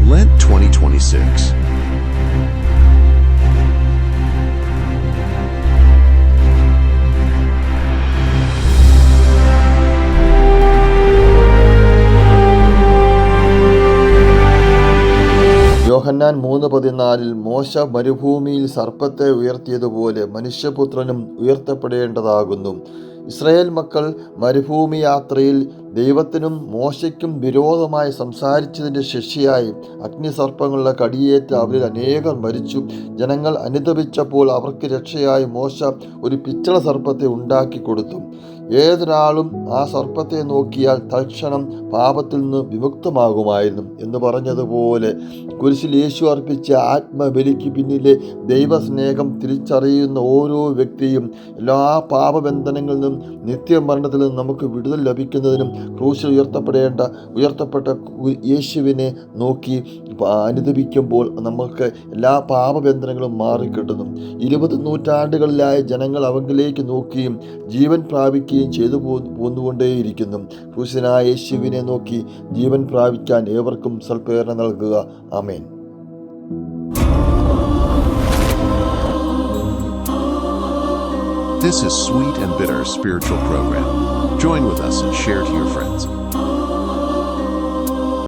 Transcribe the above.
Lent 2026. യോഹന്നാൻ 3:14 മോശ മരുഭൂമിയിൽ സർപ്പത്തെ ഉയർത്തിയതുപോലെ മനുഷ്യപുത്രനും ഉയർത്തപ്പെടേണ്ടതാകുന്നു. ഇസ്രായേൽ മക്കൾ മരുഭൂമി യാത്രയിൽ ദൈവത്തിനും മോശയ്ക്കും വിരോധമായി സംസാരിച്ചതിൻ്റെ ശിക്ഷയായി അഗ്നിസർപ്പങ്ങളുടെ കടിയേറ്റ് അവരിൽ അനേകർ മരിച്ചു. ജനങ്ങൾ അനുതപിച്ചപ്പോൾ അവർക്ക് രക്ഷയായി മോശ ഒരു പിച്ചള സർപ്പത്തെ ഉണ്ടാക്കി കൊടുത്തു. ഏതൊരാളും ആ സർപ്പത്തെ നോക്കിയാൽ തൽക്ഷണം പാപത്തിൽ നിന്ന് വിമുക്തമാകുമായിരുന്നു എന്ന് പറഞ്ഞതുപോലെ കുരിശിൽ യേശു അർപ്പിച്ച ആത്മബലിക്ക് പിന്നിലെ ദൈവസ്നേഹം തിരിച്ചറിയുന്ന ഓരോ വ്യക്തിയും എല്ലാ പാപബന്ധനങ്ങളിൽ നിന്നും നിത്യമരണത്തിൽ നിന്നും നമുക്ക് വിടുതൽ ലഭിക്കുന്നതിനും ക്രൂശിൽ ഉയർത്തപ്പെട്ട യേശുവിനെ നോക്കി അനുദപിക്കുമ്പോൾ നമുക്ക് എല്ലാ പാപബന്ധനങ്ങളും മാറിക്കിട്ടുന്നു. 20 നൂറ്റാണ്ടുകളിലായി ജനങ്ങൾ അവങ്കിലേക്ക് നോക്കിയും ജീവൻ പ്രാപിക്കുകയും ചെയ്തു പോന്നുകൊണ്ടേയിരിക്കുന്നു. ക്രൂശനായ യേശുവിനെ നോക്കി ജീവൻ പ്രാപിക്കാൻ ഏവർക്കും സൽപ്രേരണ നൽകുക. ആമേൻ. This is Sweet and Bitter Spiritual Program. Join with us and share to your friends.